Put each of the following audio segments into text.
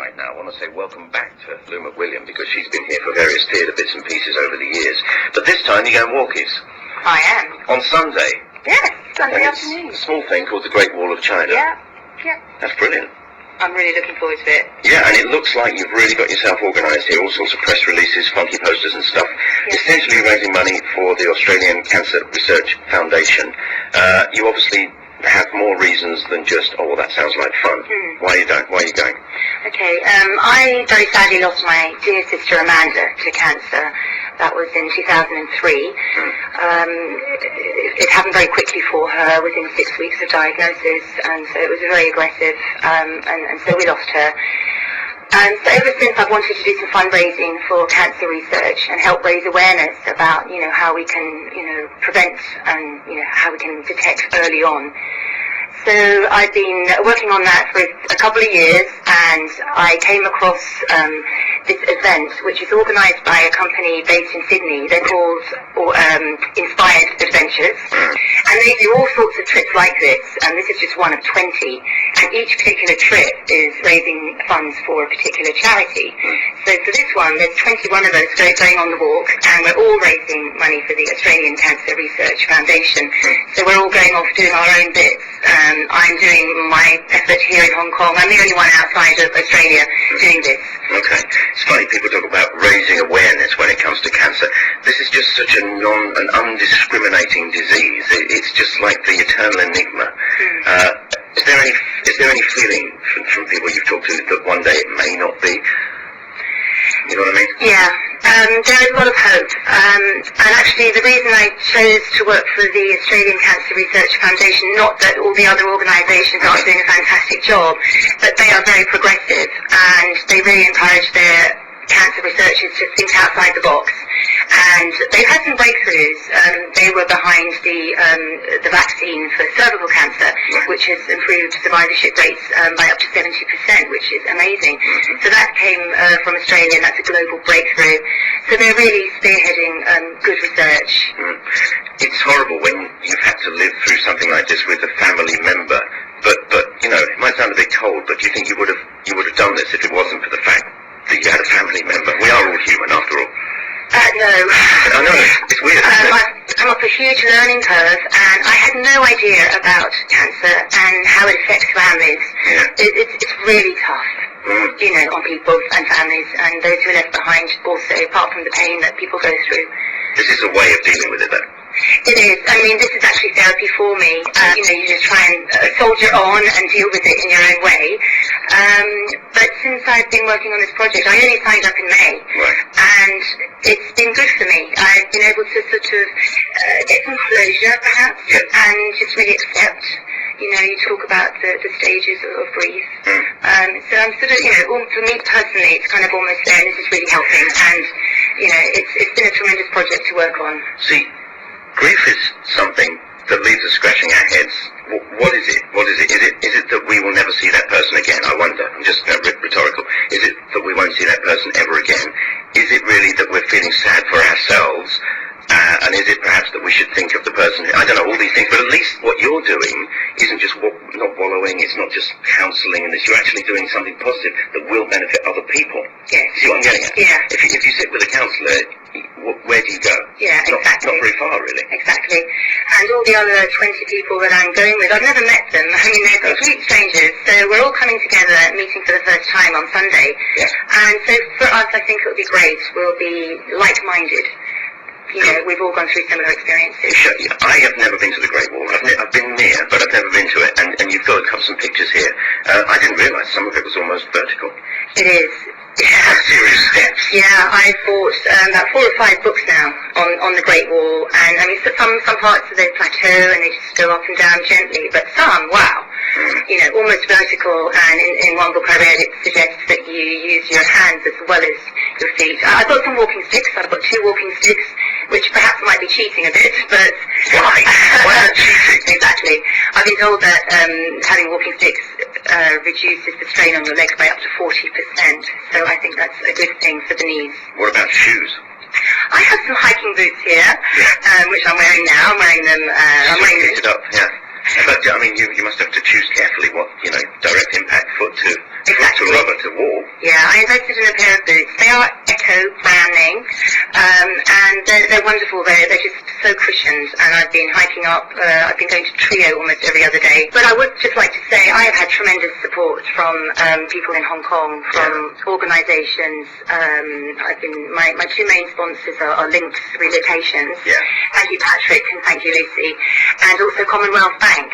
right now, I want to say welcome back to Lou McWilliam, because she's been here for various theatre bits and pieces over the years. But this time you're going walkies. I am. On Sunday. Yes, Sunday and afternoon. It's a small thing called the Great Wall of China. Yeah. That's brilliant. I'm really looking forward to it. Yeah, and it looks like you've really got yourself organised here, all sorts of press releases, funky posters and stuff. Yeah. Essentially raising money for the Australian Cancer Research Foundation. You obviously have more reasons than just, oh, well, that sounds like fun. Why are you going? Okay, I very sadly lost my dear sister Amanda to cancer. That was in 2003. It happened very quickly for her, within 6 weeks of diagnosis, and so it was very aggressive, and so we lost her. And so ever since, I've wanted to do some fundraising for cancer research and help raise awareness about, how we can, prevent and, how we can detect early on. So I've been working on that for a couple of years, and I came across this event, which is organised by a company based in Sydney. They're called Inspired Adventures, and they do all sorts of trips like this, and this is just one of 20, and each particular trip is raising funds for a particular charity. So for this one, there's 21 of us going on the walk, and we're all raising money for the Australian Cancer Research Foundation. So we're all going off doing our own bits. I'm doing my effort here in Hong Kong. I'm the only one outside of Australia doing this. Okay. It's funny, people talk about raising awareness when it comes to cancer. This is just such an undiscriminating disease. It's just like the eternal enigma. Is there any feeling from people you've talked to that one day it may not be? You know what I mean? Yeah. There is a lot of hope. And actually, the reason I chose to work for the Australian Cancer Research Foundation, not that all the other organisations aren't doing a fantastic job, but they are very progressive, and they really encourage their cancer researchers to think outside the box. And they've had some breakthroughs. They were behind the vaccine for cervical cancer, which has improved survivorship rates by up to 70%, which is amazing. So that came from Australia, and that's a global breakthrough. So they're really spearheading good research. It's horrible when you've had to live through something like this with a family member. But it might sound a bit cold, but do you think you would have done this if it wasn't for the fact that you had a family member? We are all human, after all. No. I know, it's weird, isn't it? I've come up a huge learning curve, and I had no idea about cancer and how it affects families. Yeah. It's really tough, on people and families, and those who are left behind also, apart from the pain that people go through. This is a way of dealing with it, though. It is. I mean, this is actually therapy for me. You just try and soldier on and deal with it in your own way. But since I've been working on this project, I only signed up in May. Right. And it's been good for me. I've been able to sort of get some closure, perhaps, and just really accept. You talk about the stages of grief. So I'm sort of, for me personally, it's kind of almost there, and this is really helping. And, it's been a tremendous project to work on. See, grief is something that leaves us scratching our heads. What is it? Is it that we will never see that person again? I wonder. I'm just rhetorical. Is it that we won't see that person ever again? Is it really that we're feeling sad for ourselves? And is it perhaps that we should think of the person? I don't know, all these things. But at least what you're doing isn't just not wallowing. It's not just counselling in this. You're actually doing something positive that will benefit other people. Yeah. See what I'm getting at? Yeah. If you sit with a counsellor, where do you go? Yeah, exactly. Not very far, really. Exactly. And all the other 20 people that I'm going with, I've never met them. I mean, they're complete strangers. So we're all coming together, meeting for the first time on Sunday. Yeah. And so for us, I think it'll be great. We'll be like-minded. We've all gone through similar experiences. Sure, yeah. I have never been to the Great Wall. I've been near, but I've never been to it. And you've got some pictures here. I didn't realise some of it was almost vertical. It is. Yeah. Serious steps. Yeah, I've bought about 4 or 5 books now on the Great Wall, and I mean some parts of the plateau and they just go up and down gently, but some, wow, almost vertical. And in one book I read, it suggests that you use your hands as well as your feet. I've got some walking sticks. I've got 2 walking sticks, which perhaps might be cheating a bit, but why? Why not cheating? Exactly. I've been told that having walking sticks reduces the strain on your legs by up to 40%. So I think that's a good thing for the knees. What about shoes? I have some hiking boots here, which I'm wearing now. I'm wearing them. Picked it up, yeah. But, I mean, you must have to choose carefully what, direct impact foot to rubber to wall. Yeah, I invested in a pair of boots. They are Echo brand name, and they're wonderful. They're just so cushioned, and I've been hiking up. I've been going to Trio almost every other day. But I would just like to say I have had tremendous support from people in Hong Kong, from organisations. My two main sponsors are Links Relocations. Yeah. Thank you, Patrick, and thank you, Lucy, and also Commonwealth Bank.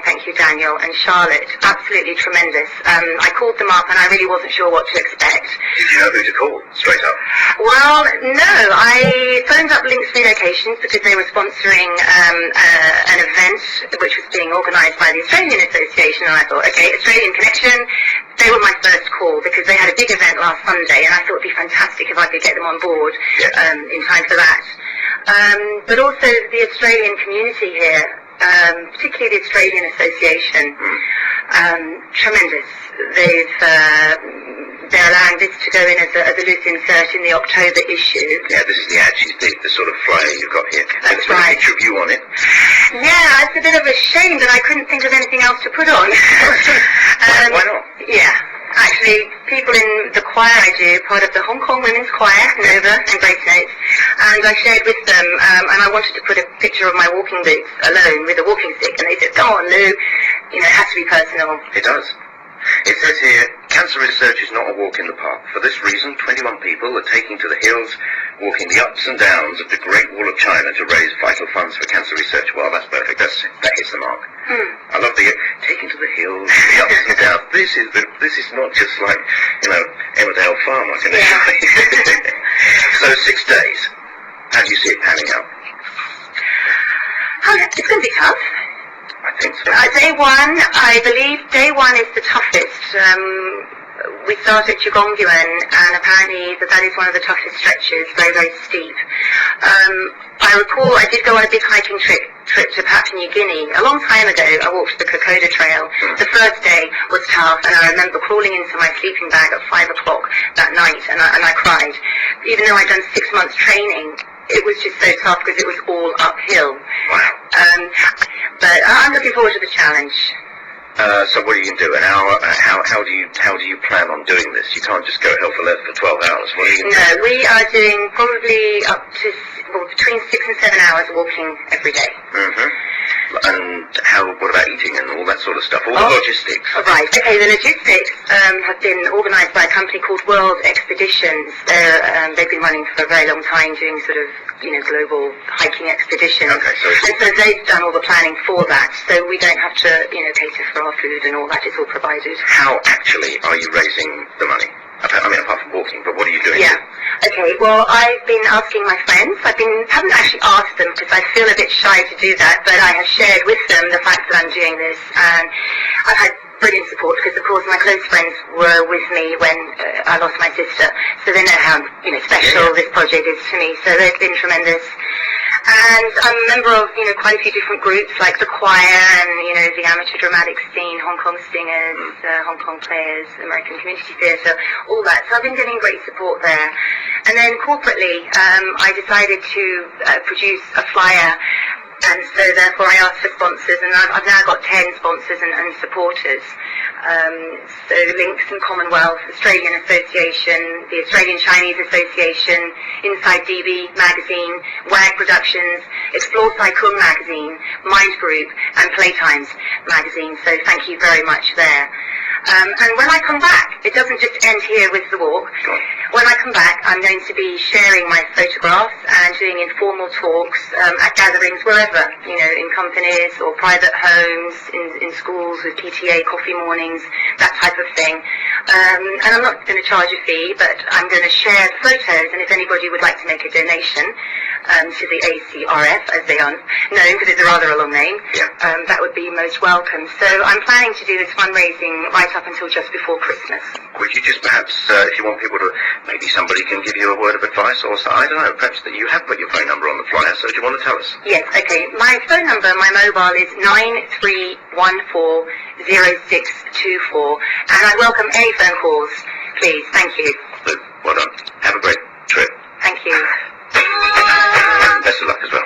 Thank you, Daniel, and Charlotte. Absolutely tremendous. I called them up and I really wasn't sure what to expect. Did you know who to call, straight up? Well, no. I phoned up Links Relocations because they were sponsoring an event which was being organised by the Australian Association, and I thought, okay, Australian Connection. They were my first call because they had a big event last Sunday, and I thought it would be fantastic if I could get them on board in time for that. But also the Australian community here, particularly the Australian Association, tremendous. They're allowing this to go in as a loose insert in the October issue. Yeah, this is the ad. She's the sort of flyer you've got here. That's There's right. a picture of you on it. Yeah, it's a bit of a shame that I couldn't think of anything else to put on. Why not? Yeah. Actually, people in the choir I do, part of the Hong Kong Women's Choir, Nova and Grace Notes, and I shared with them, and I wanted to put a picture of my walking boots alone with a walking stick, and they said, go on, Lou, it has to be personal. It does. It says here, cancer research is not a walk in the park. For this reason, 21 people are taking to the hills, walking the ups and downs of the Great Wall of China to raise vital funds for cancer research. Well, that's perfect. That hits the mark. I love the taking to the hills, the ups and downs. This is not just like, Emmerdale Farm, I can assure you. So 6 days. How do you see it panning out? It's going to be tough. I think so. Day one, I believe day one is the toughest. We start at Chugongyuan, and apparently that is one of the toughest stretches, very, very steep. I recall I did go on a big hiking trip to Papua New Guinea. A long time ago, I walked the Kokoda Trail. The first day was tough, and I remember crawling into my sleeping bag at 5 o'clock that night, and I cried. Even though I'd done 6 months training, it was just so tough because it was all uphill. Wow. But I'm looking forward to the challenge. So what are you going to do? An hour? How do you plan on doing this? You can't just go hell for leather for 12 hours. What are you going to do? No, we are doing probably up to between 6 and 7 hours walking every day. And what about eating and all that sort of stuff? All the logistics. Right. Okay. The logistics have been organised by a company called World Expeditions. They've been running for a very long time, doing sort of global hiking expeditions. Okay. And so they've done all the planning for that. So we don't have to cater for our food and all that. It's all provided. How actually are you raising the money? I mean, apart from walking, but what are you doing? Yeah. Okay, well, I've been asking my friends. Haven't actually asked them because I feel a bit shy to do that, but I have shared with them the fact that I'm doing this, and I've had brilliant support because, of course, my close friends were with me when I lost my sister, so they know how special this project is to me. So they've been tremendous. And I'm a member of, quite a few different groups, like the choir and, the amateur dramatic scene, Hong Kong singers, Hong Kong players, American Community Theatre, all that. So I've been getting great support there. And then corporately, I decided to produce a flyer, and so therefore I asked for sponsors, and I've now got 10 sponsors and supporters. So Links and Commonwealth, Australian Association, the Australian Chinese Association, Inside DB Magazine, WAG Productions, Explore Sai Kung Magazine, Mind Group, and Playtimes Magazine. So thank you very much there. And when I come back, it doesn't just end here with the walk. When I come back, I'm going to be sharing my photographs and doing informal talks at gatherings wherever, in companies or private homes, in schools with PTA, coffee mornings, that type of thing. And I'm not going to charge a fee, but I'm going to share the photos, and if anybody would like to make a donation to the ACRF, as they are known, because it's a rather a long name, that would be most welcome. So I'm planning to do this fundraising right up until just before Christmas. Would you just perhaps, if you want people to, maybe somebody can give you a word of advice, or I don't know, perhaps that you have put your phone number on the flyer, so do you want to tell us? Yes, okay. My phone number, my mobile is 93140624, and I welcome any phone calls, please. Thank you. Well done. Have a great trip. Thank you. Best of luck as well.